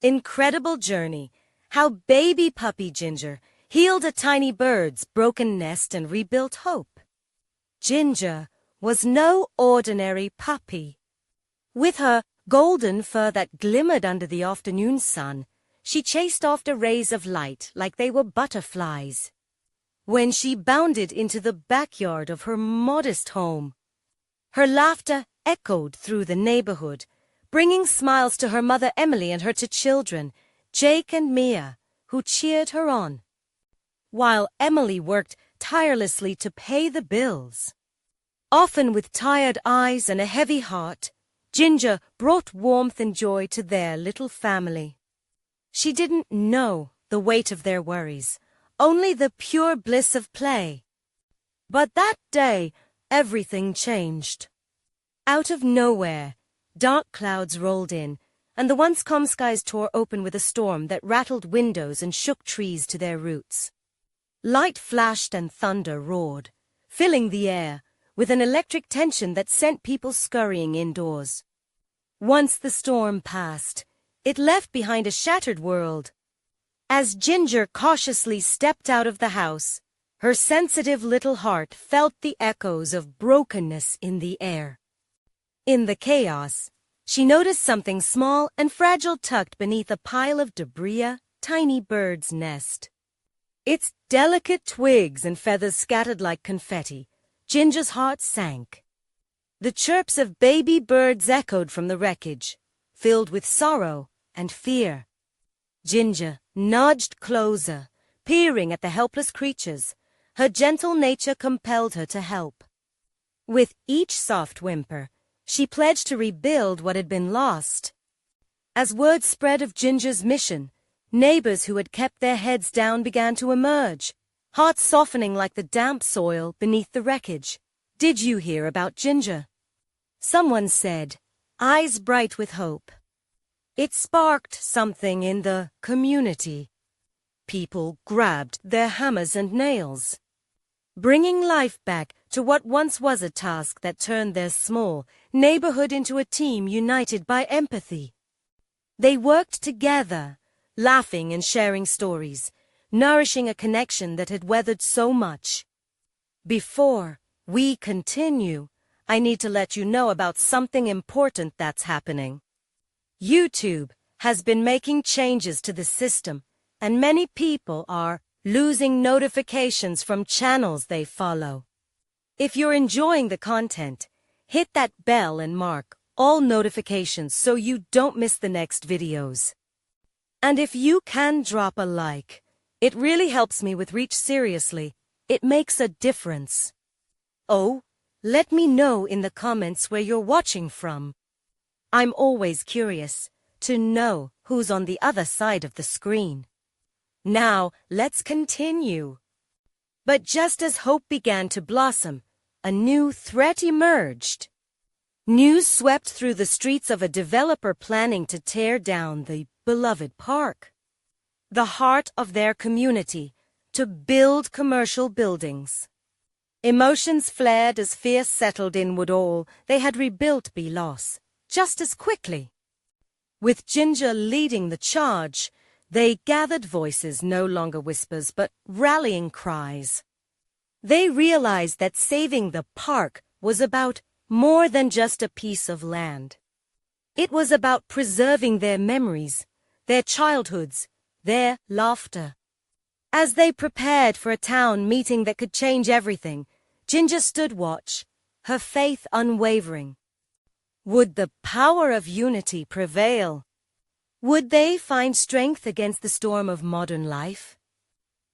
Incredible journey. How baby puppy Ginger healed a tiny bird's broken nest and rebuilt hope. Ginger was no ordinary puppy. With her golden fur that glimmered under the afternoon sun, she chased after rays of light like they were butterflies. When she bounded into the backyard of her modest home, her laughter echoed through the neighborhood, bringing smiles to her mother Emily and her two children, Jake and Mia, who cheered her on. While Emily worked tirelessly to pay the bills. Often with tired eyes and a heavy heart, Ginger brought warmth and joy to their little family. She didn't know the weight of their worries, only the pure bliss of play. But that day, everything changed. Out of nowhere, dark clouds rolled in, and the once calm skies tore open with a storm that rattled windows and shook trees to their roots. Light flashed and thunder roared, filling the air with an electric tension that sent people scurrying indoors. Once the storm passed, it left behind a shattered world. As Ginger cautiously stepped out of the house, her sensitive little heart felt the echoes of brokenness in the air. In the chaos, she noticed something small and fragile tucked beneath a pile of debris, a tiny bird's nest. Its delicate twigs and feathers scattered like confetti. Ginger's heart sank. The chirps of baby birds echoed from the wreckage, filled with sorrow and fear. Ginger nudged closer, peering at the helpless creatures. Her gentle nature compelled her to help. With each soft whimper, she pledged to rebuild what had been lost. As word spread of Ginger's mission, neighbors who had kept their heads down began to emerge, hearts softening like the damp soil beneath the wreckage. "Did you hear about Ginger?" Someone said, eyes bright with hope. It sparked something in the community. People grabbed their hammers and nails, bringing life back to what once was a task that turned their small neighborhood into a team united by empathy. They worked together, laughing and sharing stories, nourishing a connection that had weathered so much. Before we continue, I need to let you know about something important that's happening. YouTube has been making changes to the system, and many people are losing notifications from channels they follow. If you're enjoying the content, hit that bell and mark all notifications so you don't miss the next videos. And if you can drop a like, it really helps me with reach. Seriously, it makes a difference. Oh, let me know in the comments where you're watching from. I'm always curious to know who's on the other side of the screen. Now, let's continue. But just as hope began to blossom, a new threat emerged. News swept through the streets of a developer planning to tear down the beloved park, the heart of their community, to build commercial buildings. Emotions flared as fear settled in. Would all they had rebuilt be lost just as quickly? With Ginger leading the charge, they gathered voices, no longer whispers but rallying cries. They realized that saving the park was about more than just a piece of land. It was about preserving their memories, their childhoods, their laughter. As they prepared for a town meeting that could change everything, Ginger stood watch, her faith unwavering. Would the power of unity prevail? Would they find strength against the storm of modern life?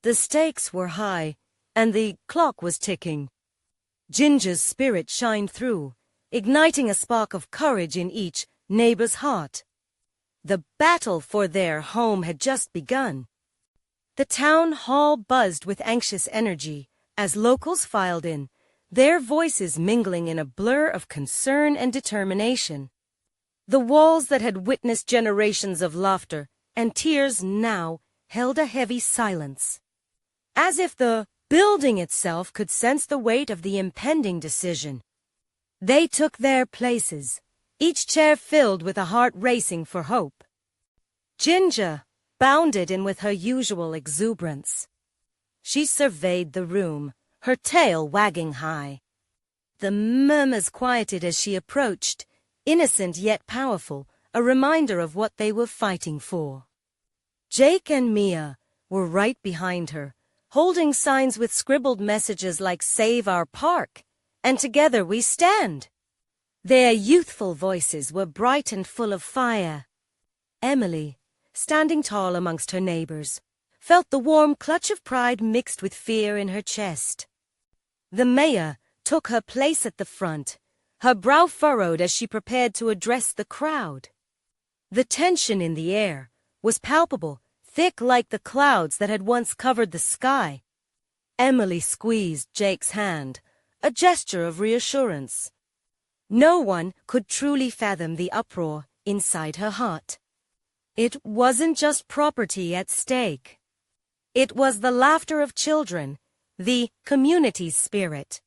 The stakes were high, and the clock was ticking. Ginger's spirit shined through, igniting a spark of courage in each neighbor's heart. The battle for their home had just begun. The town hall buzzed with anxious energy as locals filed in, their voices mingling in a blur of concern and determination. The walls that had witnessed generations of laughter and tears now held a heavy silence, as if the building itself could sense the weight of the impending decision. They took their places, each chair filled with a heart racing for hope. Ginger bounded in with her usual exuberance. She surveyed the room, her tail wagging high. The murmurs quieted as she approached, innocent yet powerful, a reminder of what they were fighting for. Jake and Mia were right behind her, holding signs with scribbled messages like "Save our park" and "Together we stand." Their youthful voices were bright and full of fire. Emily, standing tall amongst her neighbors, felt the warm clutch of pride mixed with fear in her chest. The mayor took her place at the front, her brow furrowed as she prepared to address the crowd. The tension in the air was palpable, thick like the clouds that had once covered the sky. Emily squeezed Jake's hand, a gesture of reassurance. No one could truly fathom the uproar inside her heart. It wasn't just property at stake. It was the laughter of children, the community's spirit.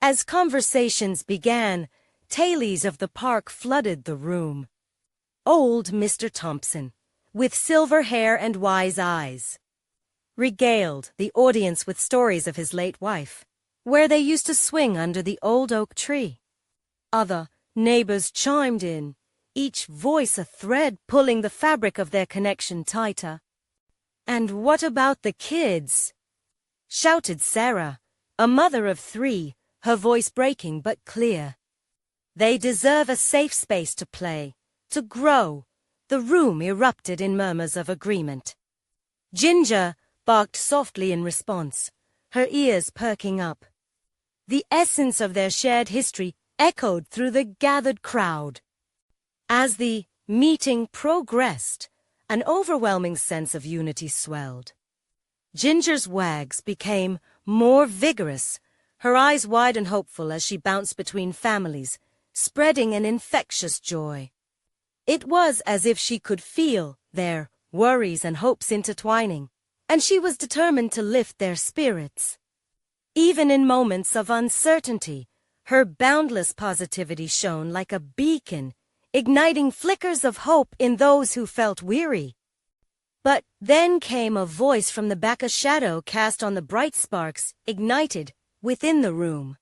As conversations began, tales of the park flooded the room. Old Mr. Thompson, with silver hair and wise eyes, regaled the audience with stories of his late wife, where they used to swing under the old oak tree. Other neighbors chimed in, each voice a thread pulling the fabric of their connection tighter. "And what about the kids?" shouted Sarah, a mother of 3, her voice breaking but clear. "They deserve a safe space to play, to grow." The room erupted in murmurs of agreement. Ginger barked softly in response, her ears perking up. The essence of their shared history echoed through the gathered crowd. As the meeting progressed, an overwhelming sense of unity swelled. Ginger's wags became more vigorous, her eyes wide and hopeful as she bounced between families, spreading an infectious joy. It was as if she could feel their worries and hopes intertwining, and she was determined to lift their spirits. Even in moments of uncertainty, her boundless positivity shone like a beacon, igniting flickers of hope in those who felt weary. But then came a voice from the back, a shadow cast on the bright sparks ignited within the room.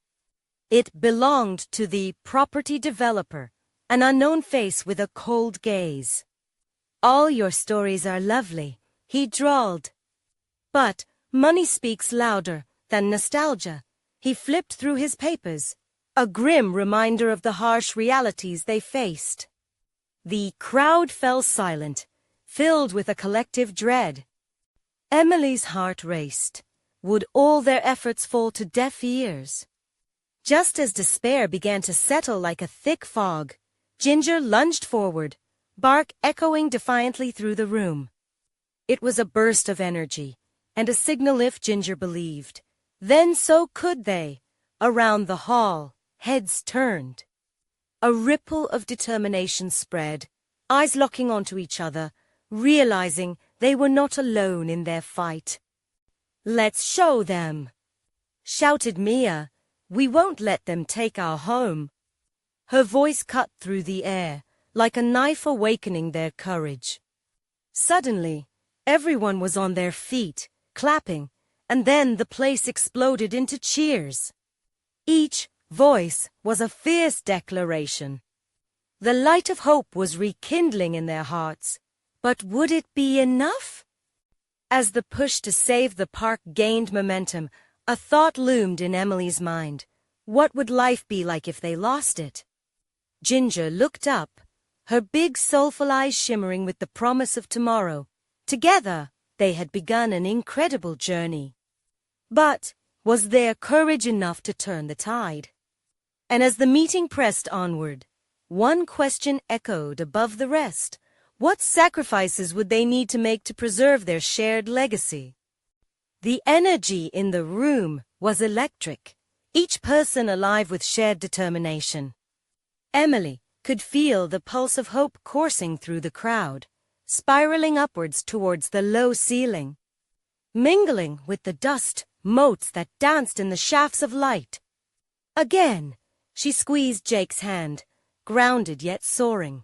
It belonged to the property developer, an unknown face with a cold gaze. "All your stories are lovely," he drawled. But money speaks louder than nostalgia. He flipped through his papers, a grim reminder of the harsh realities they faced. The crowd fell silent, filled with a collective dread. Emily's heart raced. Would all their efforts fall to deaf ears? Just as despair began to settle like a thick fog, Ginger lunged forward, bark echoing defiantly through the room. It was a burst of energy, and a signal if Ginger believed. Then so could they. Around the hall, heads turned. A ripple of determination spread, eyes locking onto each other, realizing they were not alone in their fight. "Let's show them," shouted Mia. "We won't let them take our home." Her voice cut through the air, like a knife awakening their courage. Suddenly, everyone was on their feet, clapping, and then the place exploded into cheers. Each voice was a fierce declaration. The light of hope was rekindling in their hearts, but would it be enough? As the push to save the park gained momentum, a thought loomed in Emily's mind. What would life be like if they lost it? Ginger looked up, her big soulful eyes shimmering with the promise of tomorrow. Together, they had begun an incredible journey. But was there courage enough to turn the tide? And as the meeting pressed onward, one question echoed above the rest. What sacrifices would they need to make to preserve their shared legacy? The energy in the room was electric, each person alive with shared determination. Emily could feel the pulse of hope coursing through the crowd, spiraling upwards towards the low ceiling. Mingling with the dust motes that danced in the shafts of light. Again, she squeezed Jake's hand, grounded yet soaring.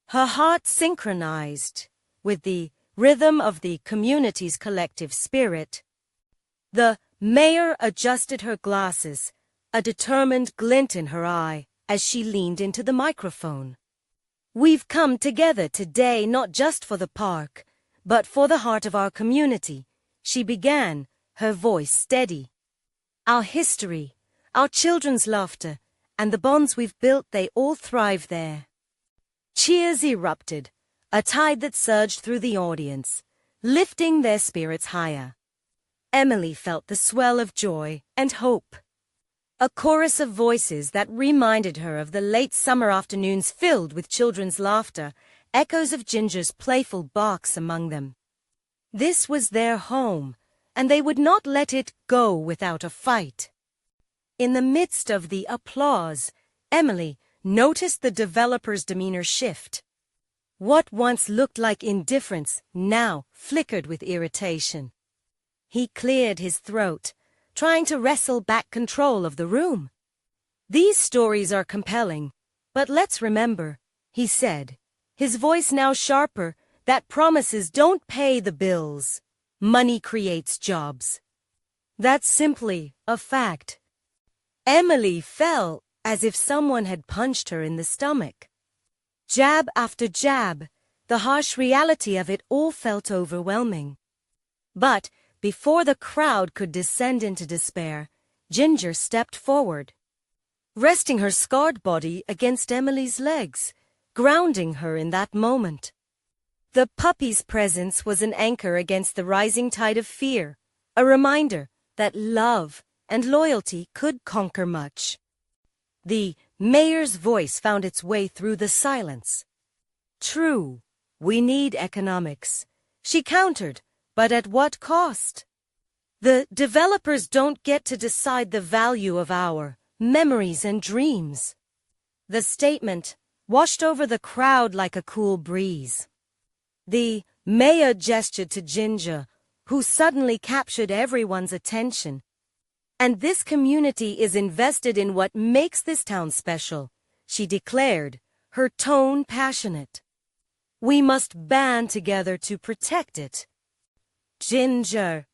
Her heart synchronized. with the rhythm of the community's collective spirit. The mayor adjusted her glasses, a determined glint in her eye as she leaned into the microphone. "We've come together today not just for the park, but for the heart of our community," she began, her voice steady. "Our history, our children's laughter, and the bonds we've built, they all thrive there." Cheers erupted, a tide that surged through the audience, lifting their spirits higher. Emily felt the swell of joy and hope. A chorus of voices that reminded her of the late summer afternoons filled with children's laughter, echoes of Ginger's playful barks among them. This was their home, and they would not let it go without a fight. In the midst of the applause, Emily noticed the developer's demeanor shift. What once looked like indifference now flickered with irritation. He cleared his throat, trying to wrestle back control of the room. "These stories are compelling, but let's remember," he said, his voice now sharper, "that promises don't pay the bills. Money creates jobs. That's simply a fact." Emily felt as if someone had punched her in the stomach. Jab after jab, the harsh reality of it all felt overwhelming. But before the crowd could descend into despair, Ginger stepped forward, resting her scarred body against Emily's legs, grounding her in that moment. The puppy's presence was an anchor against the rising tide of fear, a reminder that love and loyalty could conquer much. The mayor's voice found its way through the silence. "True, we need economics," she countered, "but at what cost? The developers don't get to decide the value of our memories and dreams." The statement washed over the crowd like a cool breeze. The mayor gestured to Ginger, who suddenly captured everyone's attention. "And this community is invested in what makes this town special," she declared, her tone passionate. "We must band together to protect it." "Ginger!"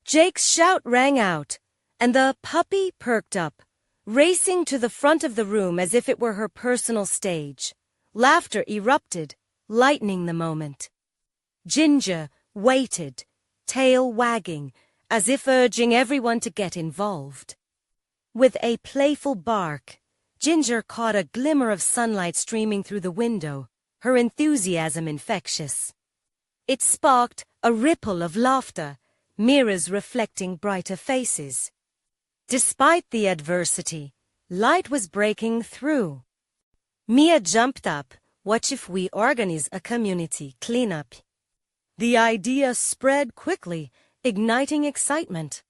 Jake's shout rang out, and the puppy perked up, racing to the front of the room as if it were her personal stage. Laughter erupted, lightening the moment. Ginger waited, tail wagging, as if urging everyone to get involved. With a playful bark, Ginger caught a glimmer of sunlight streaming through the window, her enthusiasm infectious. It sparked a ripple of laughter, mirrors reflecting brighter faces. Despite the adversity, light was breaking through. Mia jumped up. "What if we organize a community cleanup?" The idea spread quickly, igniting excitement.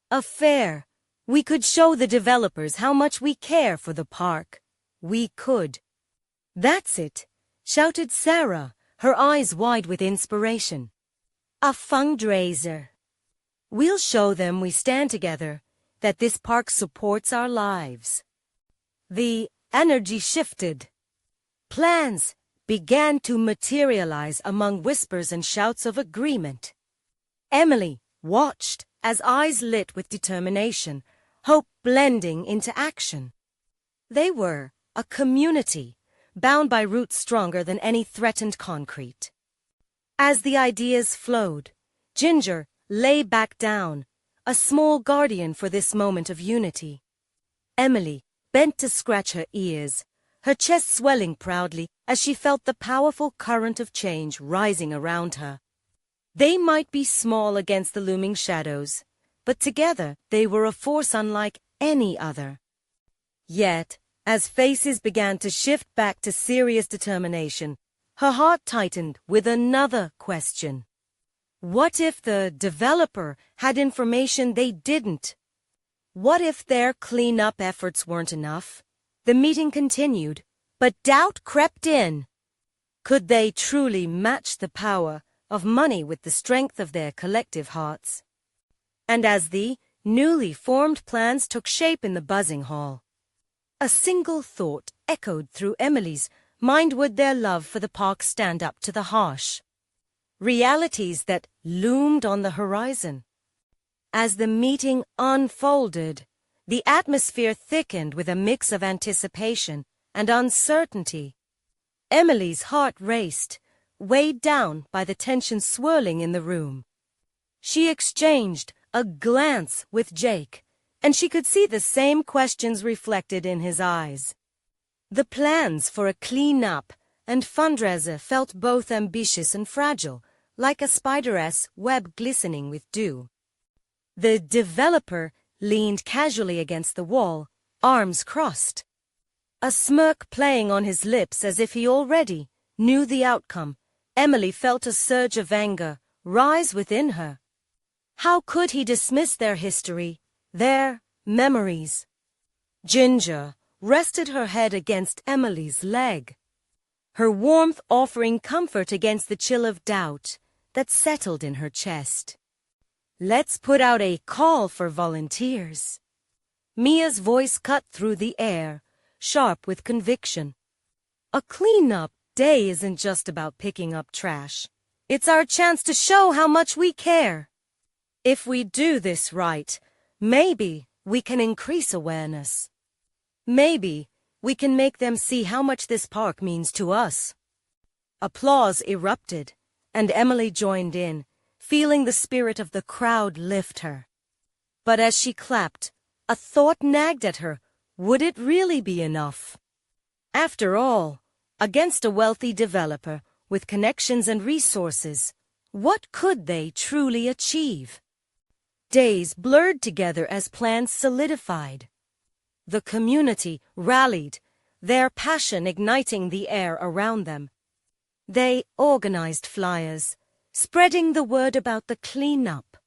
"A fair. We could show the developers how much we care for the park. We could." "That's it," shouted Sarah, her eyes wide with inspiration. "A fundraiser. We'll show them we stand together, that this park supports our lives." The energy shifted. Plans began to materialize among whispers and shouts of agreement. Emily watched as eyes lit with determination, hope blending into action. They were a community, bound by roots stronger than any threatened concrete. As the ideas flowed, Ginger lay back down, a small guardian for this moment of unity. Emily bent to scratch her ears, her chest swelling proudly as she felt the powerful current of change rising around her. They might be small against the looming shadows, but together they were a force unlike any other. Yet, as faces began to shift back to serious determination, her heart tightened with another question. What if the developer had information they didn't? What if their cleanup efforts weren't enough? The meeting continued, but doubt crept in. Could they truly match the power of money with the strength of their collective hearts? And as the newly formed plans took shape in the buzzing hall, a single thought echoed through Emily's mind: would their love for the park stand up to the harsh, realities that loomed on the horizon. As the meeting unfolded, the atmosphere thickened with a mix of anticipation and uncertainty. Emily's heart raced, weighed down by the tension swirling in the room. She exchanged a glance with Jake, and she could see the same questions reflected in his eyes. The plans for a clean-up and fundraiser felt both ambitious and fragile, like a spider's web glistening with dew. The developer leaned casually against the wall, arms crossed, a smirk playing on his lips as if he already knew the outcome. Emily felt a surge of anger rise within her. How could he dismiss their history, their memories? Ginger rested her head against Emily's leg, her warmth offering comfort against the chill of doubt that settled in her chest. Let's put out a call for volunteers. Mia's voice cut through the air, sharp with conviction. A clean-up day isn't just about picking up trash. It's our chance to show how much we care. If we do this right, maybe we can increase awareness. Maybe we can make them see how much this park means to us. Applause erupted, and Emily joined in, feeling the spirit of the crowd lift her. But as she clapped, a thought nagged at her. Would it really be enough? After all, against a wealthy developer with connections and resources, what could they truly achieve? Days blurred together as plans solidified. The community rallied, their passion igniting the air around them. They organized flyers, spreading the word about the cleanup.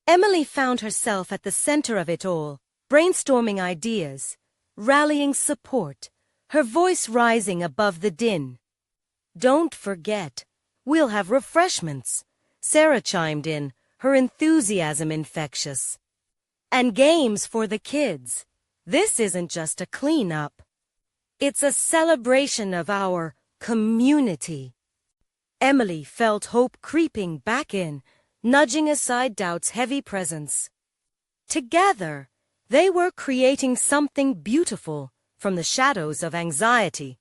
Emily found herself at the center of it all, brainstorming ideas, rallying support, her voice rising above the din. Don't forget, we'll have refreshments, Sarah chimed in, her enthusiasm infectious. And games for the kids. This isn't just a cleanup. It's a celebration of our community. Emily felt hope creeping back in, nudging aside doubt's heavy presence. Together, they were creating something beautiful from the shadows of anxiety.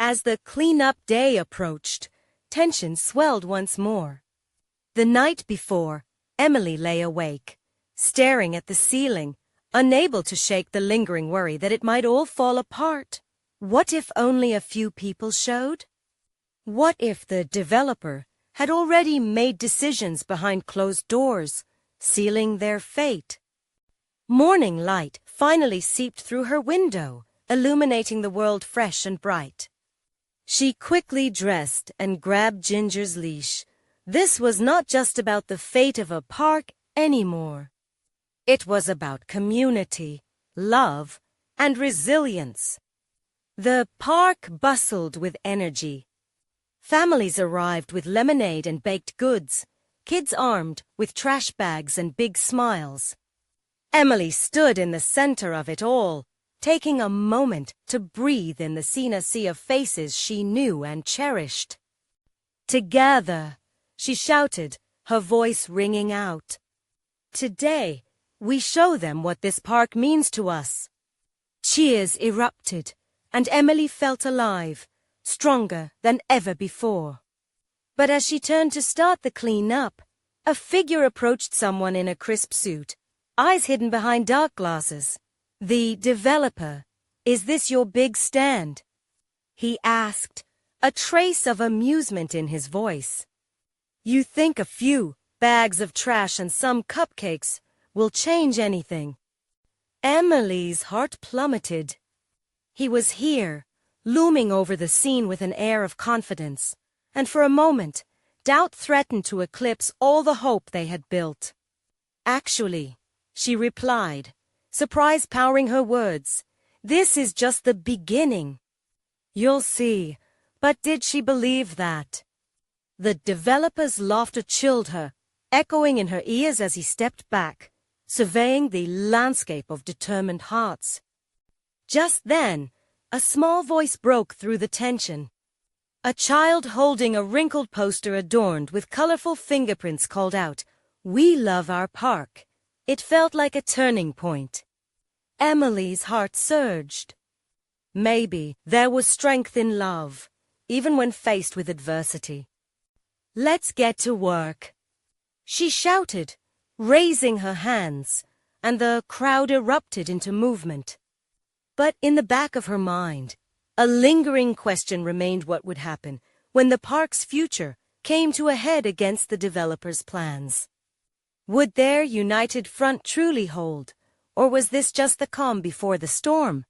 As the cleanup day approached, tension swelled once more. The night before, Emily lay awake, staring at the ceiling, unable to shake the lingering worry that it might all fall apart. What if only a few people showed? What if the developer had already made decisions behind closed doors, sealing their fate? Morning light finally seeped through her window, illuminating the world fresh and bright. She quickly dressed and grabbed Ginger's leash. This was not just about the fate of a park anymore. It was about community, love, and resilience. The park bustled with energy. Families arrived with lemonade and baked goods, kids armed with trash bags and big smiles. Emily stood in the center of it all, taking a moment to breathe in the sea of faces she knew and cherished. Together, she shouted, her voice ringing out. Today, we show them what this park means to us. Cheers erupted, and Emily felt alive, stronger than ever before. But as she turned to start the clean-up, a figure approached someone in a crisp suit, eyes hidden behind dark glasses. The developer, "Is this your big stand?" he asked, a trace of amusement in his voice. You think a few bags of trash and some cupcakes will change anything? Emily's heart plummeted. He was here, looming over the scene with an air of confidence, and for a moment, doubt threatened to eclipse all the hope they had built. Actually, she replied, surprise powering her words, this is just the beginning. You'll see. But did she believe that? The developer's laughter chilled her, echoing in her ears as he stepped back, surveying the landscape of determined hearts. Just then, a small voice broke through the tension. A child holding a wrinkled poster adorned with colorful fingerprints called out, "We love our park." It felt like a turning point. Emily's heart surged. Maybe there was strength in love, even when faced with adversity. "Let's get to work," she shouted, raising her hands, and the crowd erupted into movement. But in the back of her mind, a lingering question remained: what would happen when the park's future came to a head against the developers' plans? Would their united front truly hold, or was this just the calm before the storm?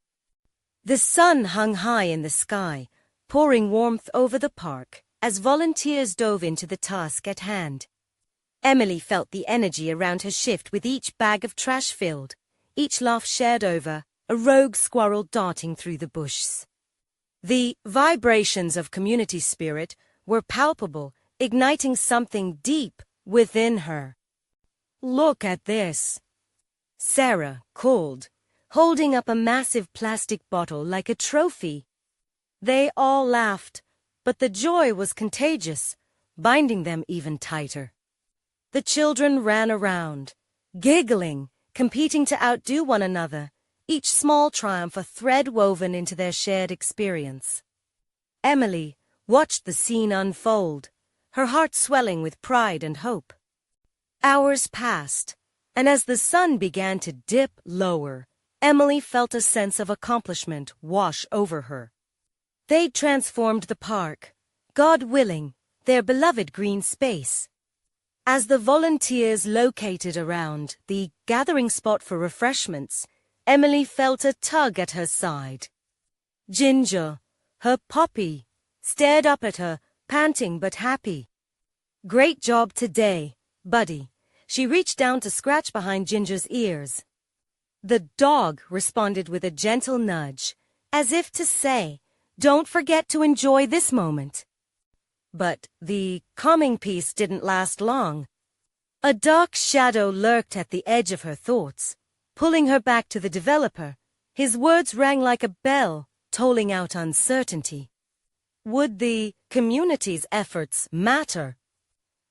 The sun hung high in the sky, pouring warmth over the park as volunteers dove into the task at hand. Emily felt the energy around her shift with each bag of trash filled, each laugh shared over, a rogue squirrel darting through the bushes. The vibrations of community spirit were palpable, igniting something deep within her. "Look at this," Sarah called, holding up a massive plastic bottle like a trophy. They all laughed, but the joy was contagious, binding them even tighter. The children ran around, giggling, competing to outdo one another, each small triumph a thread woven into their shared experience. Emily watched the scene unfold, her heart swelling with pride and hope. Hours passed, and as the sun began to dip lower, Emily felt a sense of accomplishment wash over her. They'd transformed the park, God willing, their beloved green space. As the volunteers located around the gathering spot for refreshments, Emily felt a tug at her side. Ginger, her puppy, stared up at her, panting but happy. "Great job today, buddy." She reached down to scratch behind Ginger's ears. The dog responded with a gentle nudge, as if to say, "Don't forget to enjoy this moment." But the calming peace didn't last long. A dark shadow lurked at the edge of her thoughts, pulling her back to the developer. His words rang like a bell, tolling out uncertainty. Would the community's efforts matter?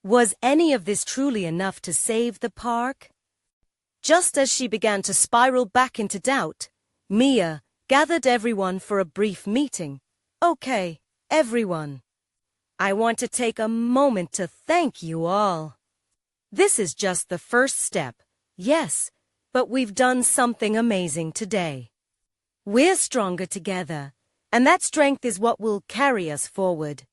Was any of this truly enough to save the park? Just as she began to spiral back into doubt, Mia gathered everyone for a brief meeting. "Okay, everyone. I want to take a moment to thank you all. This is just the first step, yes, but we've done something amazing today. We're stronger together, and that strength is what will carry us forward."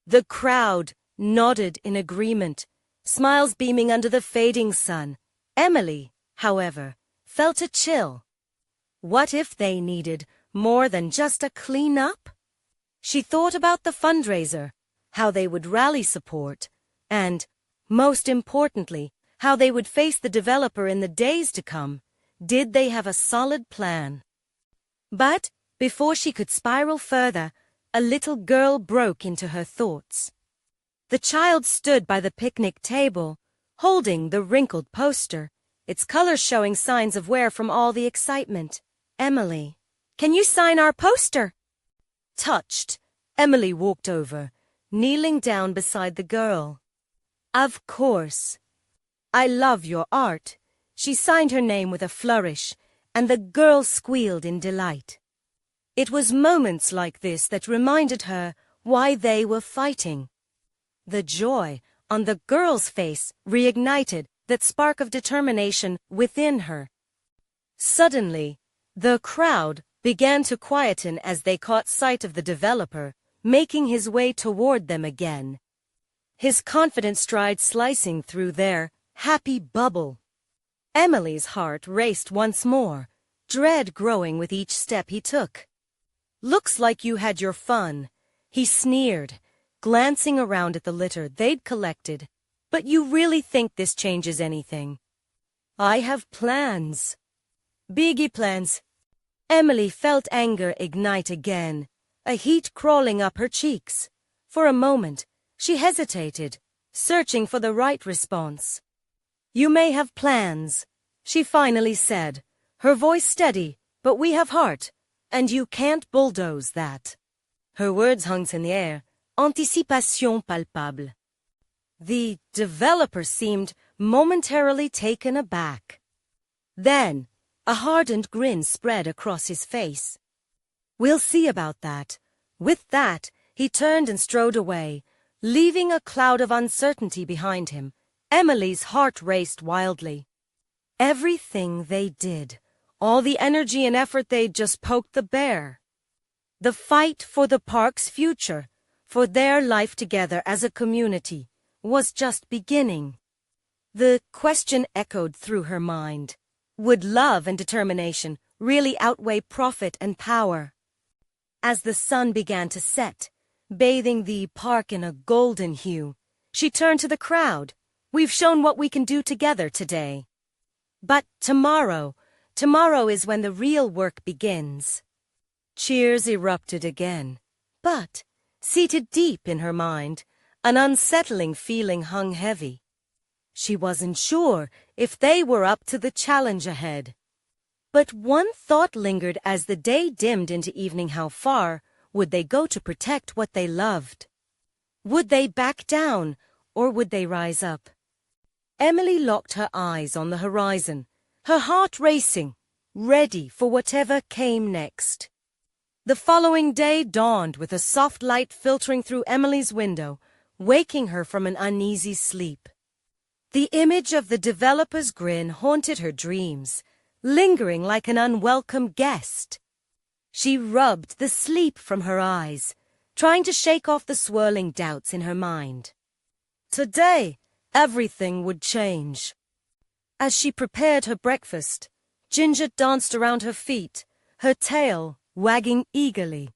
The crowd nodded in agreement, smiles beaming under the fading sun. Emily, however, felt a chill. What if they needed more than just a clean-up? She thought about the fundraiser, how they would rally support, and, most importantly, how they would face the developer in the days to come. Did they have a solid plan? But before she could spiral further, a little girl broke into her thoughts. The child stood by the picnic table, holding the wrinkled poster, its colors showing signs of wear from all the excitement. "Emily, can you sign our poster?" Touched, Emily walked over, kneeling down beside the girl. "Of course. I love your art." She signed her name with a flourish, and the girl squealed in delight. It was moments like this that reminded her why they were fighting. The joy on the girl's face reignited that spark of determination within her. Suddenly, the crowd began to quieten as they caught sight of the developer, making his way toward them again. His confident stride slicing through their happy bubble. Emily's heart raced once more, dread growing with each step he took. "Looks like you had your fun," he sneered, glancing around at the litter they'd collected. "But you really think this changes anything?" "I have plans." "Biggie plans." Emily felt anger ignite again, a heat crawling up her cheeks. For a moment, she hesitated, searching for the right response. "You may have plans," she finally said, her voice steady, "but we have heart, and you can't bulldoze that." Her words hung in the air, anticipation palpable. The developer seemed momentarily taken aback. Then, a hardened grin spread across his face. "We'll see about that." With that, he turned and strode away, leaving a cloud of uncertainty behind him. Emily's heart raced wildly. Everything they did, all the energy and effort they'd just poked the bear. The fight for the park's future, for their life together as a community, was just beginning. The question echoed through her mind. Would love and determination really outweigh profit and power? As the sun began to set, bathing the park in a golden hue, she turned to the crowd. "We've shown what we can do together today. But tomorrow is when the real work begins." Cheers erupted again. But, seated deep in her mind, an unsettling feeling hung heavy. She wasn't sure if they were up to the challenge ahead. But one thought lingered as the day dimmed into evening. How far would they go to protect what they loved? Would they back down, or would they rise up? Emily locked her eyes on the horizon, her heart racing, ready for whatever came next. The following day dawned with a soft light filtering through Emily's window, waking her from an uneasy sleep. The image of the developer's grin haunted her dreams, lingering like an unwelcome guest. She rubbed the sleep from her eyes, trying to shake off the swirling doubts in her mind. Today, everything would change. As she prepared her breakfast, Ginger danced around her feet, her tail wagging eagerly.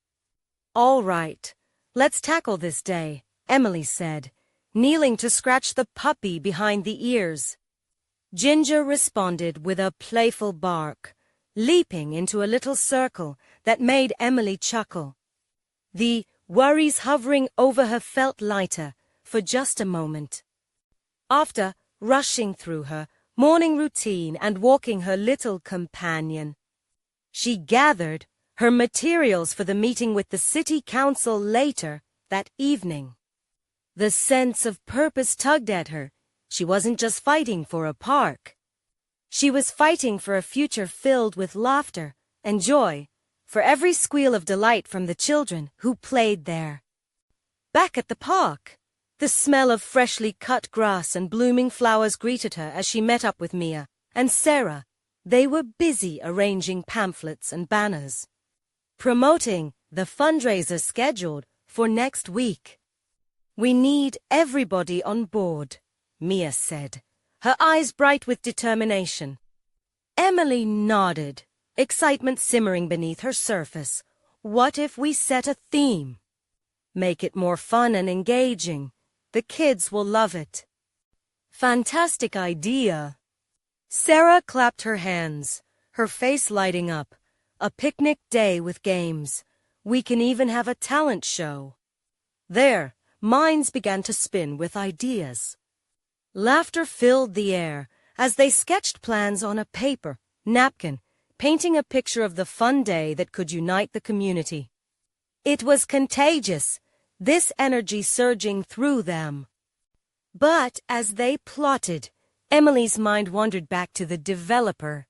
"All right, let's tackle this day," Emily said, kneeling to scratch the puppy behind the ears. Ginger responded with a playful bark, leaping into a little circle that made Emily chuckle. The worries hovering over her felt lighter for just a moment. After rushing through her morning routine and walking her little companion, she gathered her materials for the meeting with the city council later that evening. The sense of purpose tugged at her. She wasn't just fighting for a park. She was fighting for a future filled with laughter and joy, for every squeal of delight from the children who played there. Back at the park, the smell of freshly cut grass and blooming flowers greeted her as she met up with Mia and Sarah. They were busy arranging pamphlets and banners, promoting the fundraiser scheduled for next week. "We need everybody on board," Mia said, her eyes bright with determination. Emily nodded, excitement simmering beneath her surface. "What if we set a theme? Make it more fun and engaging. The kids will love it." "Fantastic idea." Sarah clapped her hands, her face lighting up. "A picnic day with games. We can even have a talent show." Their minds began to spin with ideas. Laughter filled the air as they sketched plans on a paper, napkin, painting a picture of the fun day that could unite the community. It was contagious, this energy surging through them. But as they plotted, Emily's mind wandered back to the developer.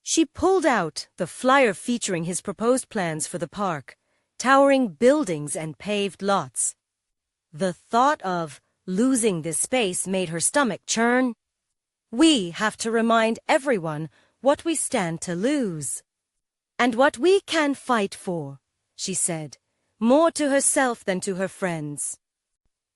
She pulled out the flyer featuring his proposed plans for the park, towering buildings and paved lots. The thought of losing this space made her stomach churn. "We have to remind everyone what we stand to lose. And what we can fight for," she said, more to herself than to her friends.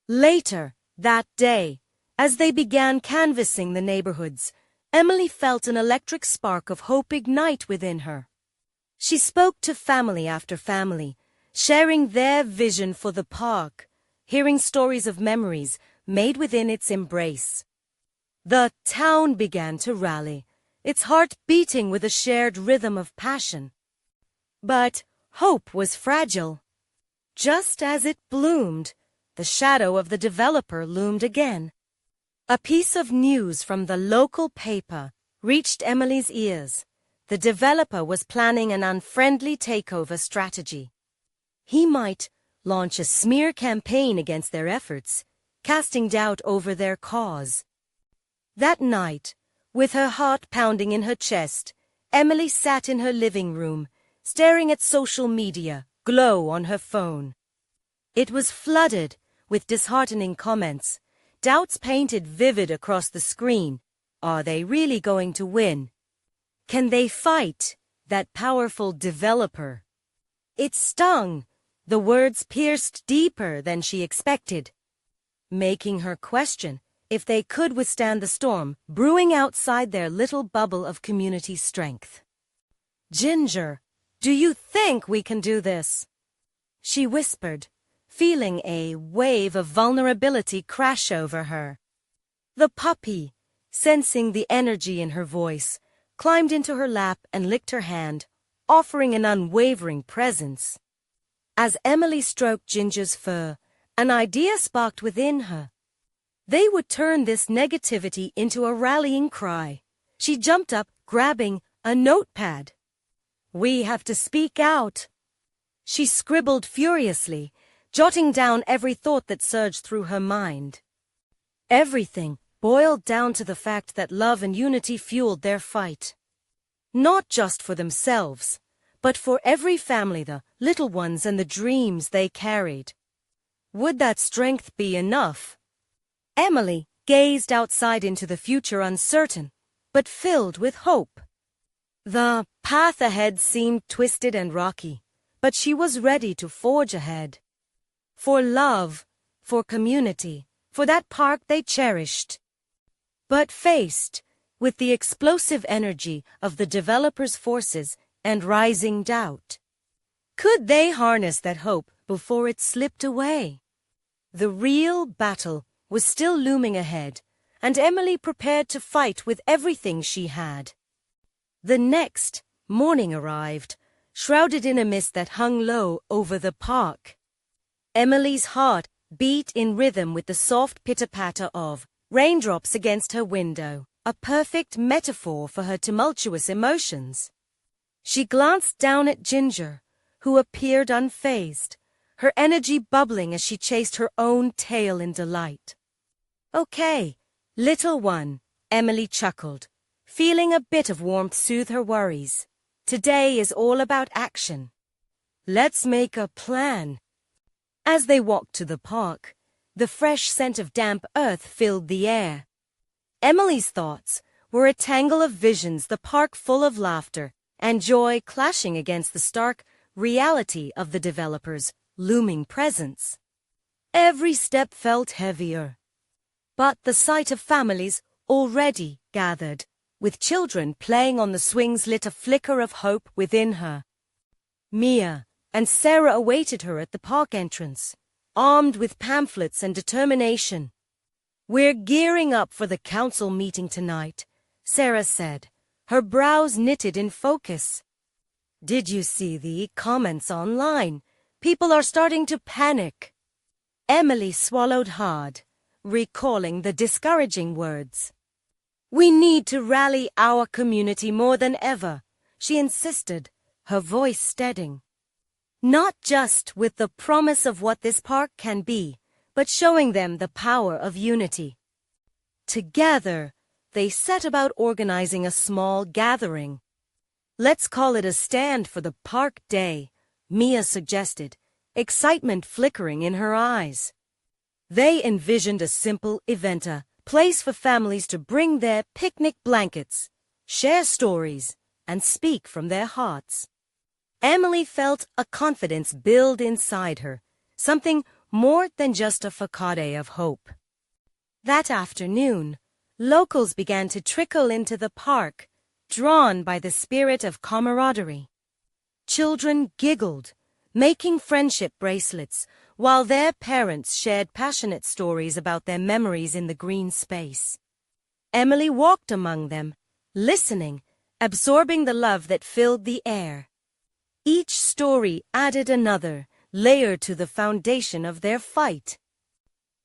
Later that day, as they began canvassing the neighborhoods, Emily felt an electric spark of hope ignite within her. She spoke to family after family, sharing their vision for the park, hearing stories of memories made within its embrace. The town began to rally, its heart beating with a shared rhythm of passion. But hope was fragile. Just as it bloomed, the shadow of the developer loomed again. A piece of news from the local paper reached Emily's ears. The developer was planning an unfriendly takeover strategy. He might launch a smear campaign against their efforts, casting doubt over their cause. That night, with her heart pounding in her chest, Emily sat in her living room, staring at social media glow on her phone. It was flooded with disheartening comments, doubts painted vivid across the screen. Are they really going to win? Can they fight that powerful developer? It stung. The words pierced deeper than she expected, making her question if they could withstand the storm brewing outside their little bubble of community strength. "Ginger, do you think we can do this?" she whispered, feeling a wave of vulnerability crash over her. The puppy, sensing the energy in her voice, climbed into her lap and licked her hand, offering an unwavering presence. As Emily stroked Ginger's fur, an idea sparked within her. They would turn this negativity into a rallying cry. She jumped up, grabbing a notepad. "We have to speak out." She scribbled furiously, jotting down every thought that surged through her mind. Everything boiled down to the fact that love and unity fueled their fight. Not just for themselves, but for every family, the little ones and the dreams they carried. Would that strength be enough? Emily gazed outside into the future, uncertain, but filled with hope. The path ahead seemed twisted and rocky, but she was ready to forge ahead. For love, for community, for that park they cherished. But faced with the explosive energy of the developers' forces and rising doubt, could they harness that hope before it slipped away? The real battle was still looming ahead, and Emily prepared to fight with everything she had. The next morning arrived, shrouded in a mist that hung low over the park. Emily's heart beat in rhythm with the soft pitter-patter of raindrops against her window, a perfect metaphor for her tumultuous emotions. She glanced down at Ginger, who appeared unfazed, her energy bubbling as she chased her own tail in delight. "Okay, little one," Emily chuckled, feeling a bit of warmth soothe her worries. "Today is all about action. Let's make a plan." As they walked to the park, the fresh scent of damp earth filled the air. Emily's thoughts were a tangle of visions, the park full of laughter and joy clashing against the stark reality of the developer's looming presence. Every step felt heavier. But the sight of families already gathered, with children playing on the swings, lit a flicker of hope within her. Mia and Sarah awaited her at the park entrance, armed with pamphlets and determination. "We're gearing up for the council meeting tonight," Sarah said, her brows knitted in focus. "Did you see the comments online? People are starting to panic." Emily swallowed hard, recalling the discouraging words. "We need to rally our community more than ever," she insisted, her voice steadying. "Not just with the promise of what this park can be, but showing them the power of unity." Together, they set about organizing a small gathering. "Let's call it a stand for the park day," Mia suggested, excitement flickering in her eyes. They envisioned a simple event, a place for families to bring their picnic blankets, share stories, and speak from their hearts. Emily felt a confidence build inside her, something more than just a facade of hope. That afternoon, locals began to trickle into the park, drawn by the spirit of camaraderie. Children giggled, making friendship bracelets, while their parents shared passionate stories about their memories in the green space. Emily walked among them, listening, absorbing the love that filled the air. Each story added another layer to the foundation of their fight.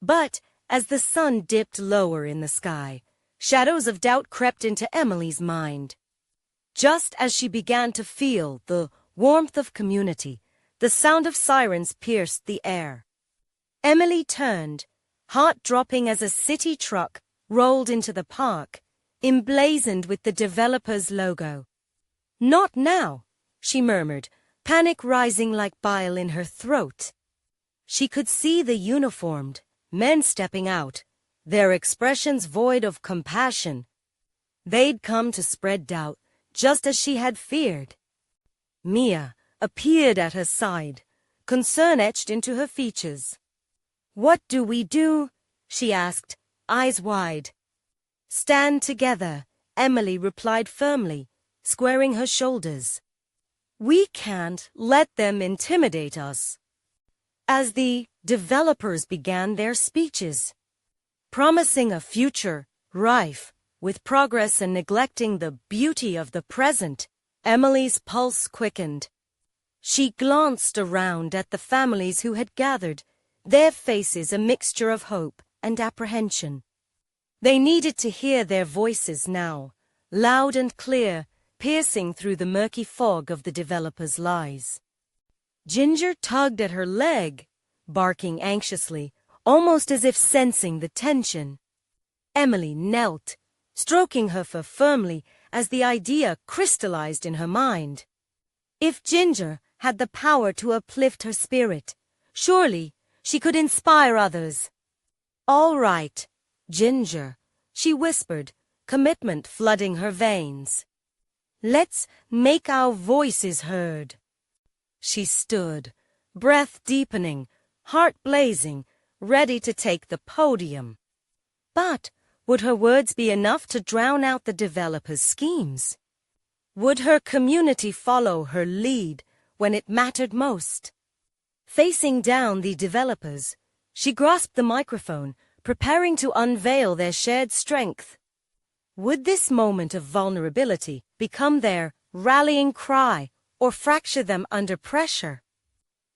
But as the sun dipped lower in the sky, shadows of doubt crept into Emily's mind. Just as she began to feel the warmth of community, The sound of sirens pierced the air. Emily turned, heart dropping as a city truck rolled into the park, emblazoned with the developer's logo. "Not now," she murmured, panic rising like bile in her throat. She could see the uniformed men stepping out, their expressions void of compassion. They'd come to spread doubt, just as she had feared. Mia appeared at her side, concern etched into her features. "What do we do?" she asked, eyes wide. "Stand together," Emily replied firmly, squaring her shoulders. "We can't let them intimidate us." As the developers began their speeches, promising a future rife with progress and neglecting the beauty of the present, Emily's pulse quickened. She glanced around at the families who had gathered, their faces a mixture of hope and apprehension. They needed to hear their voices now, loud and clear, piercing through the murky fog of the developer's lies. Ginger tugged at her leg, barking anxiously, almost as if sensing the tension. Emily knelt, stroking her fur firmly as the idea crystallized in her mind. If Ginger had the power to uplift her spirit, surely she could inspire others. "All right, Ginger," she whispered, commitment flooding her veins. "Let's make our voices heard." She stood, breath deepening, heart blazing, ready to take the podium. But would her words be enough to drown out the developer's schemes? Would her community follow her lead when it mattered most? Facing down the developers, she grasped the microphone, preparing to unveil their shared strength. Would this moment of vulnerability become their rallying cry or fracture them under pressure?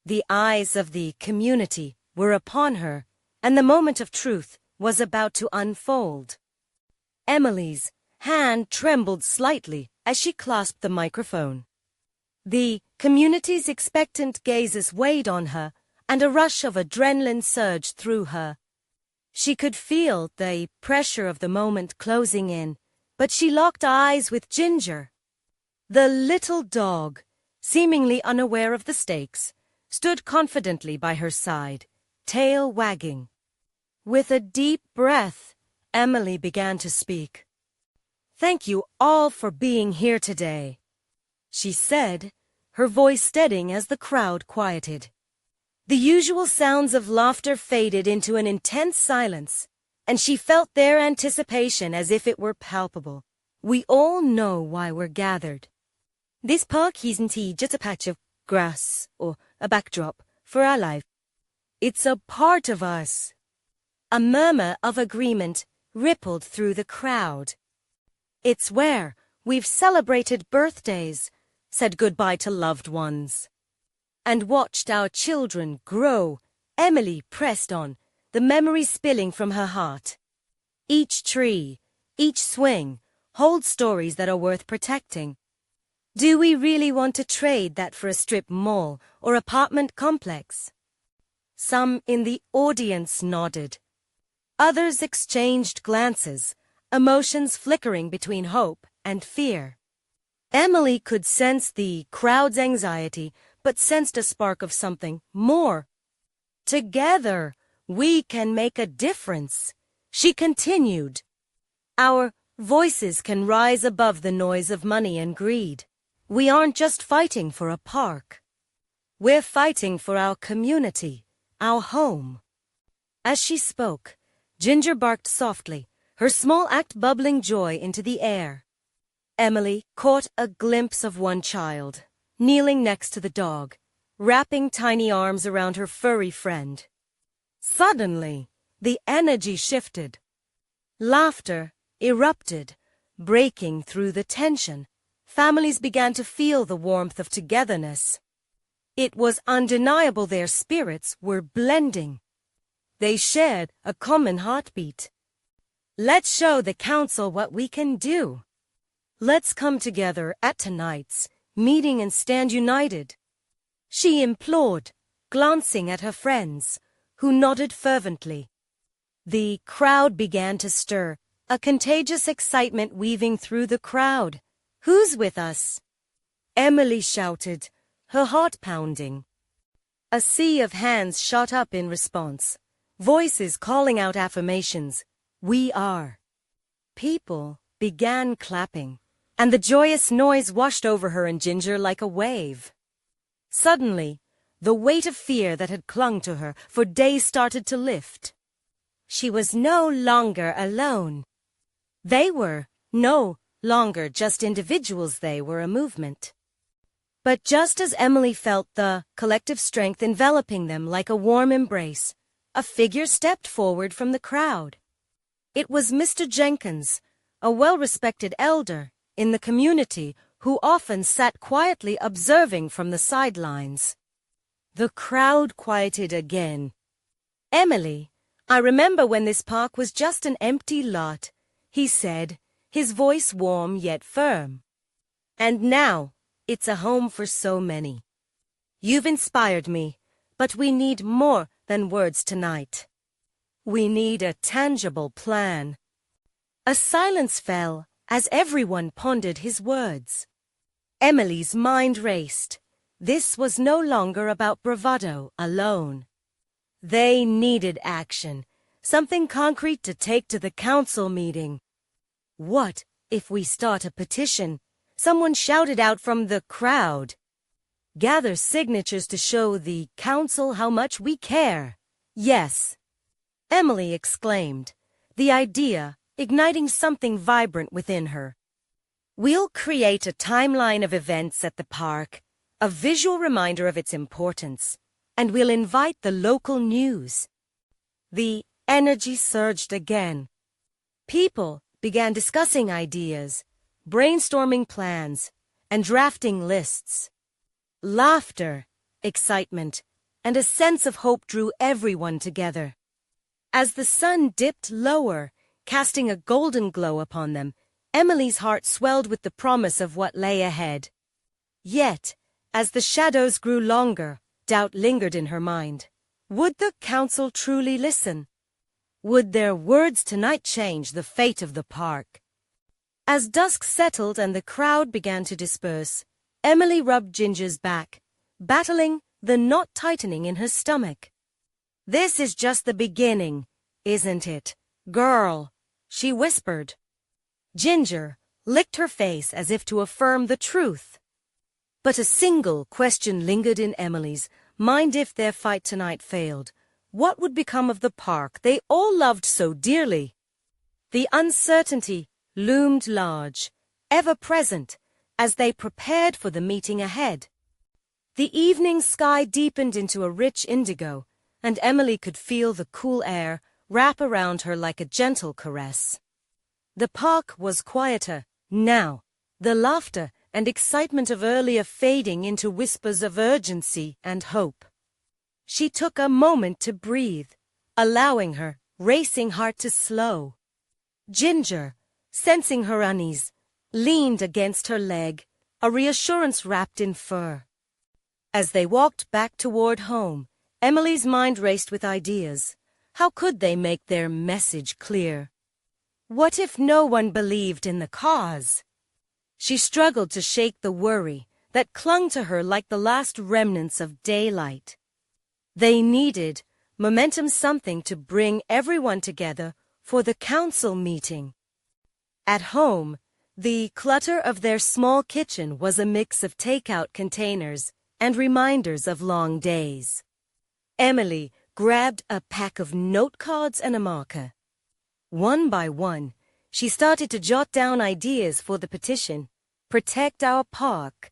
The eyes of the community were upon her, and the moment of truth was about to unfold. Emily's hand trembled slightly as she clasped the microphone. The community's expectant gazes weighed on her, and a rush of adrenaline surged through her. She could feel the pressure of the moment closing in, but she locked eyes with Ginger. The little dog, seemingly unaware of the stakes, stood confidently by her side, tail wagging. With a deep breath, Emily began to speak. "Thank you all for being here today," she said, her voice steadying as the crowd quieted. The usual sounds of laughter faded into an intense silence, and she felt their anticipation as if it were palpable. "We all know why we're gathered. This park isn't just a patch of grass or a backdrop for our life. It's a part of us." A murmur of agreement rippled through the crowd. "It's where we've celebrated birthdays, said goodbye to loved ones, and watched our children grow," Emily pressed on, the memories spilling from her heart. "Each tree, each swing, holds stories that are worth protecting. Do we really want to trade that for a strip mall or apartment complex?" Some in the audience nodded. Others exchanged glances, emotions flickering between hope and fear. Emily could sense the crowd's anxiety, but sensed a spark of something more. "Together, we can make a difference," she continued. "Our voices can rise above the noise of money and greed. We aren't just fighting for a park. We're fighting for our community, our home." As she spoke, Ginger barked softly, her small act bubbling joy into the air. Emily caught a glimpse of one child, kneeling next to the dog, wrapping tiny arms around her furry friend. Suddenly, the energy shifted. Laughter erupted, breaking through the tension. Families began to feel the warmth of togetherness. It was undeniable their spirits were blending. They shared a common heartbeat. "Let's show the council what we can do. Let's come together at tonight's meeting and stand united." she implored, glancing at her friends, who nodded fervently. The crowd began to stir, a contagious excitement weaving through the crowd. "Who's with us?" Emily shouted, her heart pounding. A sea of hands shot up in response, voices calling out affirmations. "We are." People began clapping, and the joyous noise washed over her and Ginger like a wave. Suddenly, the weight of fear that had clung to her for days started to lift. She was no longer alone. They were no longer just individuals, they were a movement. But just as Emily felt the collective strength enveloping them like a warm embrace, a figure stepped forward from the crowd. It was Mr. Jenkins, a well-respected elder in the community who often sat quietly observing from the sidelines. The crowd quieted again. "Emily, I remember when this park was just an empty lot," he said, his voice warm yet firm. "And now, it's a home for so many. You've inspired me, but we need more than words tonight. We need a tangible plan." A silence fell as everyone pondered his words. Emily's mind raced. This was no longer about bravado alone. They needed action, something concrete to take to the council meeting. "What if we start a petition?" someone shouted out from the crowd. "Gather signatures to show the council how much we care." "Yes," Emily exclaimed, the idea igniting something vibrant within her. "We'll create a timeline of events at the park, a visual reminder of its importance, and we'll invite the local news." The energy surged again. People began discussing ideas, brainstorming plans, and drafting lists. Laughter, excitement, and a sense of hope drew everyone together. As the sun dipped lower, casting a golden glow upon them, Emily's heart swelled with the promise of what lay ahead. Yet, as the shadows grew longer, doubt lingered in her mind. Would the council truly listen? Would their words tonight change the fate of the park? As dusk settled and the crowd began to disperse, Emily rubbed Ginger's back, battling the knot tightening in her stomach. "This is just the beginning, isn't it, girl?" she whispered. Ginger licked her face as if to affirm the truth. But a single question lingered in Emily's mind. If their fight tonight failed, what would become of the park they all loved so dearly? The uncertainty loomed large, ever present, as they prepared for the meeting ahead. The evening sky deepened into a rich indigo, and Emily could feel the cool air wrap around her like a gentle caress. The park was quieter now, the laughter and excitement of earlier fading into whispers of urgency and hope. She took a moment to breathe, allowing her racing heart to slow. Ginger, sensing her unease, leaned against her leg, a reassurance wrapped in fur. As they walked back toward home, Emily's mind raced with ideas. How could they make their message clear? What if no one believed in the cause? She struggled to shake the worry that clung to her like the last remnants of daylight. They needed momentum, something to bring everyone together for the council meeting. At home, the clutter of their small kitchen was a mix of takeout containers and reminders of long days. Emily grabbed a pack of note cards and a marker. One by one, she started to jot down ideas for the petition, "Protect Our Park."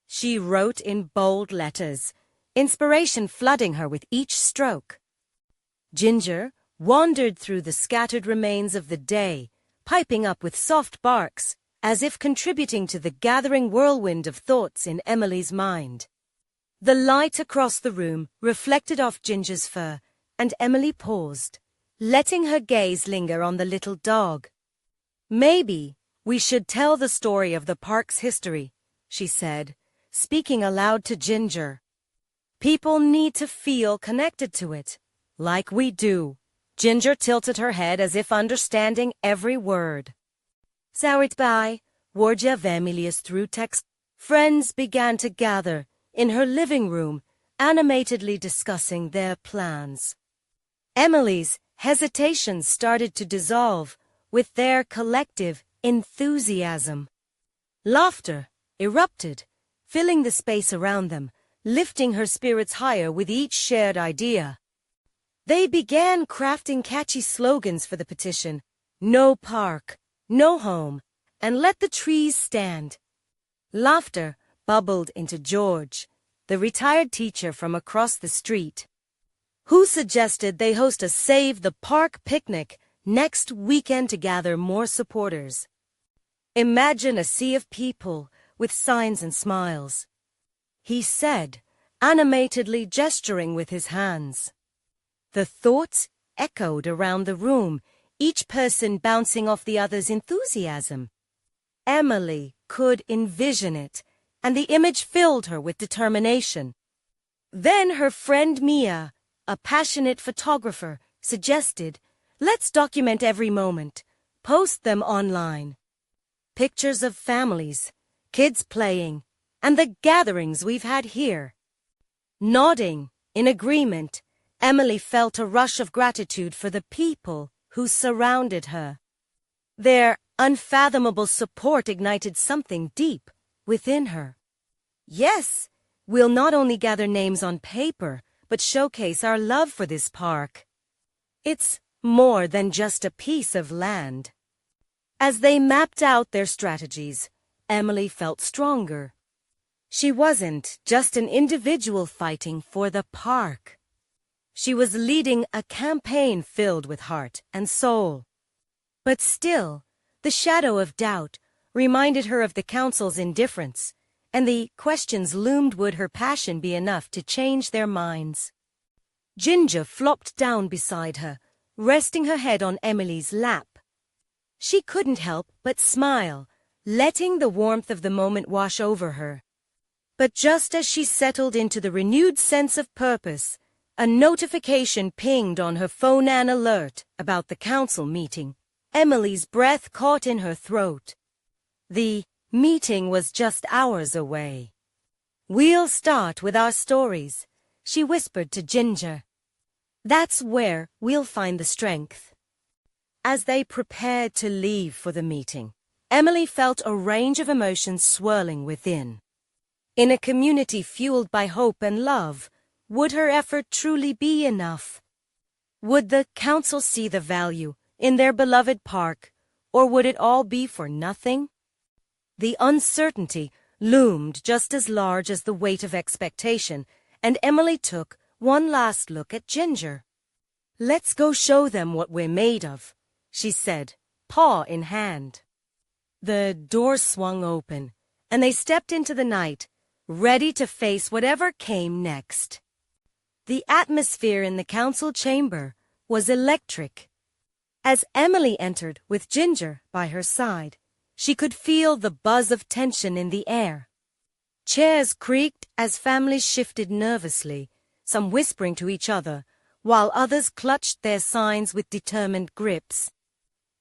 She wrote in bold letters, inspiration flooding her with each stroke. Ginger wandered through the scattered remains of the day, piping up with soft barks, as if contributing to the gathering whirlwind of thoughts in Emily's mind. The light across the room reflected off Ginger's fur, and Emily paused, letting her gaze linger on the little dog. "Maybe we should tell the story of the park's history," she said, speaking aloud to Ginger. People need to feel connected to it, like we do. Ginger tilted her head as if understanding every word. Zaritbai, Warja Vemilius through text. Friends began to gather in her living room, animatedly discussing their plans. Emily's hesitations started to dissolve with their collective enthusiasm. Laughter erupted, filling the space around them, lifting her spirits higher with each shared idea. They began crafting catchy slogans for the petition: "No park, no home, and let the trees stand." Laughter bubbled into George, the retired teacher from across the street, who suggested they host a Save the Park picnic next weekend to gather more supporters. "Imagine a sea of people with signs and smiles," he said, animatedly gesturing with his hands. The thoughts echoed around the room, each person bouncing off the other's enthusiasm. Emily could envision it, and the image filled her with determination. Then her friend Mia, a passionate photographer, suggested, "Let's document every moment, post them online. Pictures of families, kids playing, and the gatherings we've had here." Nodding in agreement, Emily felt a rush of gratitude for the people who surrounded her. Their unfathomable support ignited something deep within her. "Yes, we'll not only gather names on paper, but showcase our love for this park. It's more than just a piece of land." As they mapped out their strategies, Emily felt stronger. She wasn't just an individual fighting for the park. She was leading a campaign filled with heart and soul. But still, the shadow of doubt reminded her of the council's indifference, and the questions loomed: would her passion be enough to change their minds? Ginger flopped down beside her, resting her head on Emily's lap. She couldn't help but smile, letting the warmth of the moment wash over her. But just as she settled into the renewed sense of purpose, a notification pinged on her phone, an alert about the council meeting. Emily's breath caught in her throat. The meeting was just hours away. "We'll start with our stories," she whispered to Ginger. "That's where we'll find the strength." As they prepared to leave for the meeting, Emily felt a range of emotions swirling within. In a community fueled by hope and love, would her effort truly be enough? Would the council see the value in their beloved park, or would it all be for nothing? The uncertainty loomed just as large as the weight of expectation, and Emily took one last look at Ginger. "Let's go show them what we're made of," she said, paw in hand. The door swung open, and they stepped into the night, ready to face whatever came next. The atmosphere in the council chamber was electric. As Emily entered with Ginger by her side, she could feel the buzz of tension in the air. Chairs creaked as families shifted nervously, some whispering to each other, while others clutched their signs with determined grips.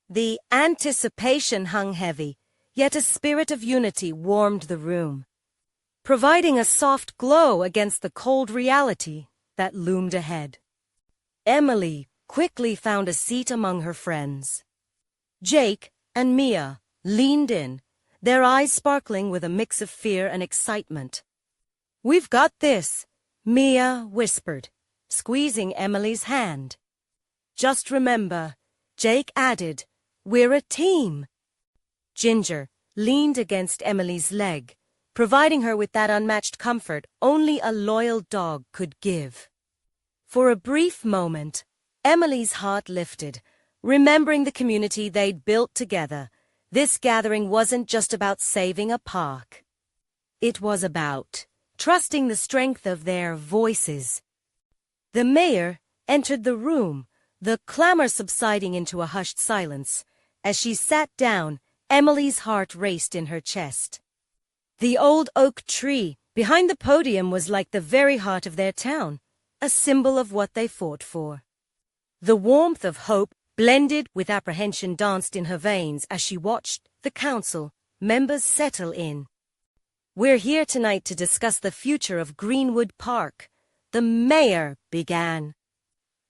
The anticipation hung heavy, yet a spirit of unity warmed the room, providing a soft glow against the cold reality that loomed ahead. Emily quickly found a seat among her friends. Jake and Mia leaned in, their eyes sparkling with a mix of fear and excitement. "We've got this," Mia whispered, squeezing Emily's hand. "Just remember," Jake added, "we're a team." Ginger leaned against Emily's leg, providing her with that unmatched comfort only a loyal dog could give. For a brief moment, Emily's heart lifted, remembering the community they'd built together. This gathering wasn't just about saving a park. It was about trusting the strength of their voices. The mayor entered the room, the clamor subsiding into a hushed silence. As she sat down, Emily's heart raced in her chest. The old oak tree Behind the podium was like the very heart of their town, a symbol of what they fought for. The warmth of hope blended with apprehension danced in her veins as she watched the council members settle in. "We're here tonight to discuss the future of Greenwood Park," the mayor began,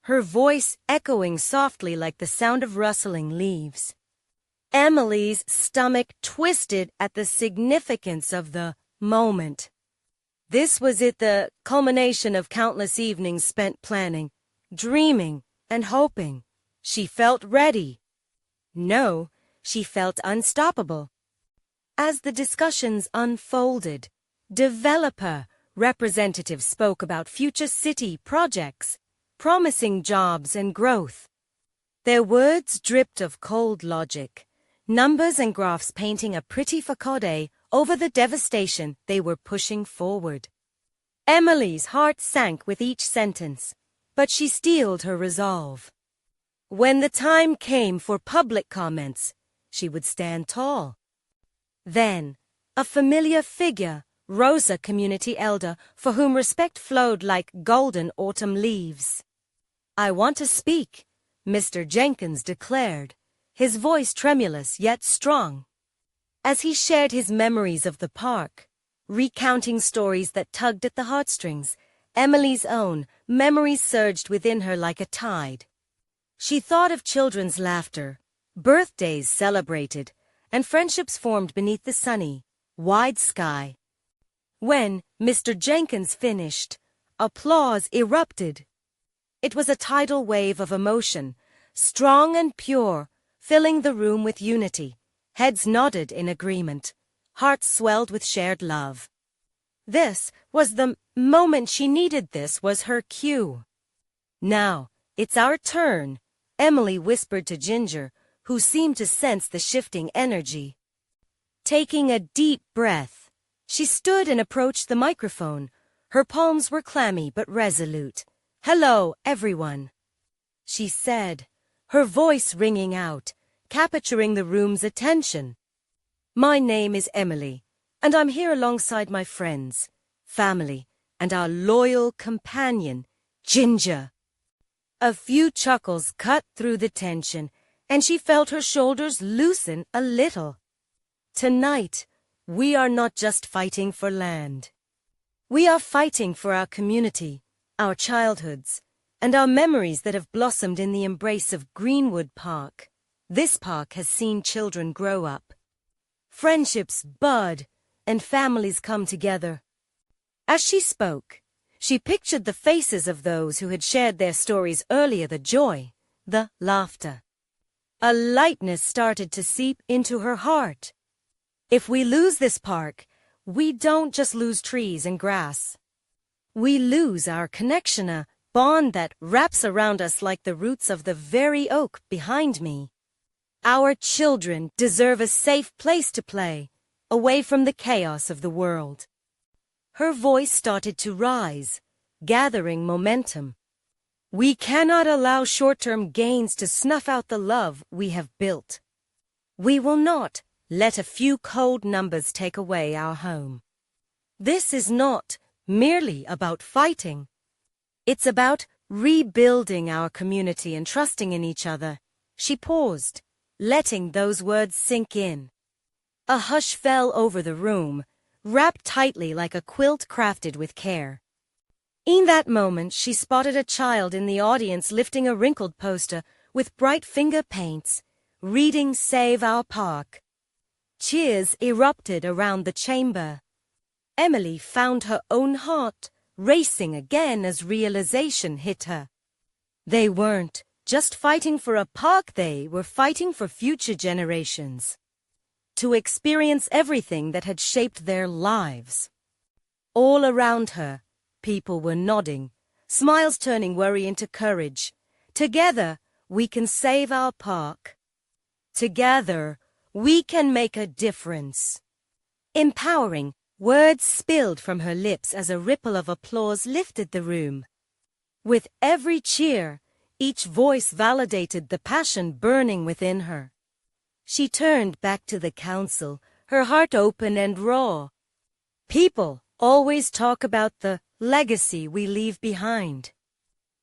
her voice echoing softly like the sound of rustling leaves. Emily's stomach twisted at the significance of the moment. This was the culmination of countless evenings spent planning, dreaming, and hoping. She felt ready. No, she felt unstoppable. As the discussions unfolded, developer representatives spoke about future city projects, promising jobs and growth. Their words dripped of cold logic, numbers and graphs painting a pretty facade over the devastation they were pushing forward. Emily's heart sank with each sentence, but she steeled her resolve. When the time came for public comments, she would stand tall. Then, a familiar figure rose, a community elder for whom respect flowed like golden autumn leaves. "I want to speak," Mr. Jenkins declared, his voice tremulous yet strong. As he shared his memories of the park, recounting stories that tugged at the heartstrings, Emily's own memories surged within her like a tide. She thought of children's laughter, birthdays celebrated, and friendships formed beneath the sunny, wide sky. When Mr. Jenkins finished, applause erupted. It was a tidal wave of emotion, strong and pure, filling the room with unity. Heads nodded in agreement. Hearts swelled with shared love. This was the moment she needed. This was her cue. "Now, it's our turn," Emily whispered to Ginger, who seemed to sense the shifting energy. Taking a deep breath, she stood and approached the microphone. Her palms were clammy but resolute. "Hello, everyone," she said, her voice ringing out, capturing the room's attention. "My name is Emily, and I'm here alongside my friends, family, and our loyal companion, Ginger." A few chuckles cut through the tension, and she felt her shoulders loosen a little. Tonight, we are not just fighting for land. We are fighting for our community, our childhoods, and our memories that have blossomed in the embrace of Greenwood Park. This park has seen children grow up, friendships bud, and families come together. As she spoke, she pictured the faces of those who had shared their stories earlier, the joy, the laughter. A lightness started to seep into her heart. If we lose this park, we don't just lose trees and grass. We lose our connection, a bond that wraps around us like the roots of the very oak behind me. Our children deserve a safe place to play, away from the chaos of the world. Her voice started to rise, gathering momentum. We cannot allow short-term gains to snuff out the love we have built. We will not let a few cold numbers take away our home. This is not merely about fighting. It's about rebuilding our community and trusting in each other. She paused, letting those words sink in. A hush fell over the room, wrapped tightly like a quilt crafted with care. In that moment, she spotted a child in the audience lifting a wrinkled poster with bright finger paints, reading "Save Our Park." Cheers erupted around the chamber. Emily found her own heart racing again as realization hit her. They weren't just fighting for a park, they were fighting for future generations to experience everything that had shaped their lives. All around her, people were nodding, smiles turning worry into courage. Together, we can save our park. Together, we can make a difference. Empowering words spilled from her lips as a ripple of applause lifted the room. With every cheer, each voice validated the passion burning within her. She turned back to the council, her heart open and raw. "People, always talk about the legacy we leave behind.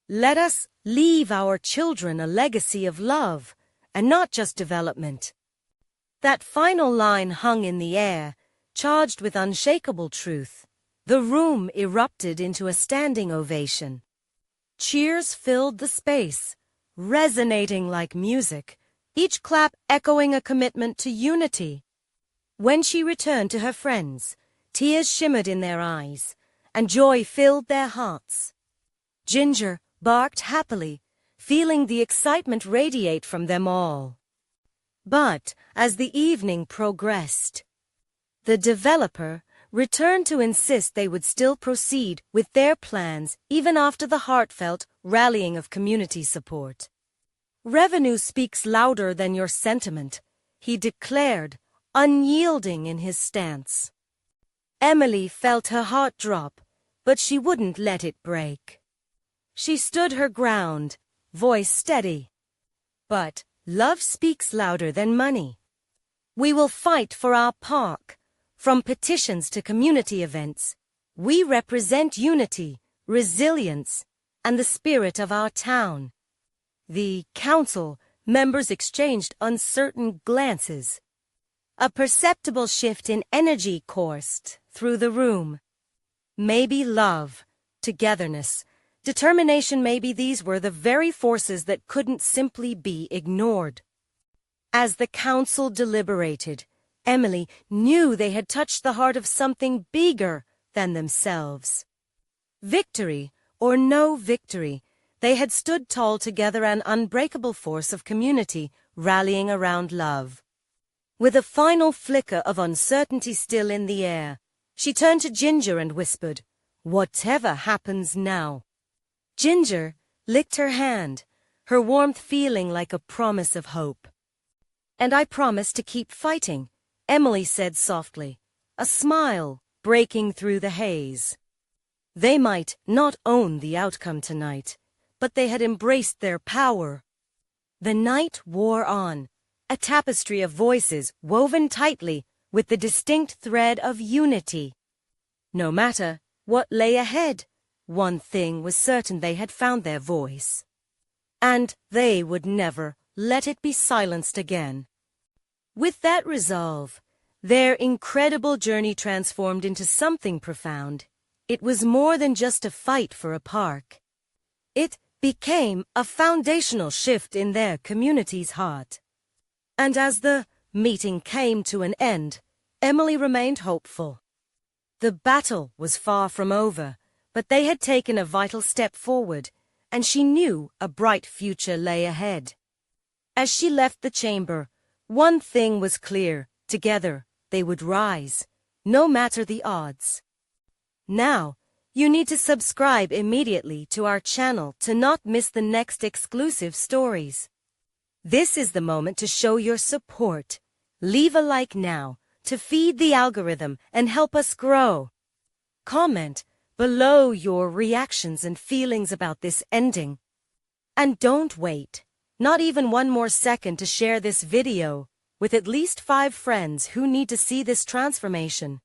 Let us leave our children a legacy of love, and not just development. That final line hung in the air, charged with unshakable truth. The room erupted into a standing ovation. Cheers filled the space, resonating like music, each clap echoing a commitment to unity. When she returned to her friends, tears shimmered in their eyes, and joy filled their hearts. Ginger barked happily, feeling the excitement radiate from them all. But as the evening progressed, the developer returned to insist they would still proceed with their plans even after the heartfelt rallying of community support. "Revenue speaks louder than your sentiment," he declared, unyielding in his stance. Emily felt her heart drop, but she wouldn't let it break. She stood her ground, voice steady. "But love speaks louder than money. We will fight for our park. From petitions to community events, we represent unity, resilience, and the spirit of our town." The council members exchanged uncertain glances. A perceptible shift in energy coursed through the room. Maybe love, togetherness, determination, maybe these were the very forces that couldn't simply be ignored. As the council deliberated, Emily knew they had touched the heart of something bigger than themselves. Victory or no victory, they had stood tall together, an unbreakable force of community rallying around love. With a final flicker of uncertainty still in the air, she turned to Ginger and whispered, "Whatever happens now." Ginger licked her hand, her warmth feeling like a promise of hope. "And I promise to keep fighting," Emily said softly, a smile breaking through the haze. They might not own the outcome tonight, but they had embraced their power. The night wore on, a tapestry of voices woven tightly with the distinct thread of unity. No matter what lay ahead, one thing was certain: they had found their voice. And they would never let it be silenced again. With that resolve, their incredible journey transformed into something profound. It was more than just a fight for a park. It became a foundational shift in their community's heart. And as the meeting came to an end, Emily remained hopeful. The battle was far from over, but they had taken a vital step forward, and she knew a bright future lay ahead. As she left the chamber, one thing was clear: together they would rise, no matter the odds. Now, you need to subscribe immediately to our channel to not miss the next exclusive stories. This is the moment to show your support. Leave a like now to feed the algorithm and help us grow. Comment below your reactions and feelings about this ending. And don't wait, not even one more second, to share this video with at least 5 friends who need to see this transformation.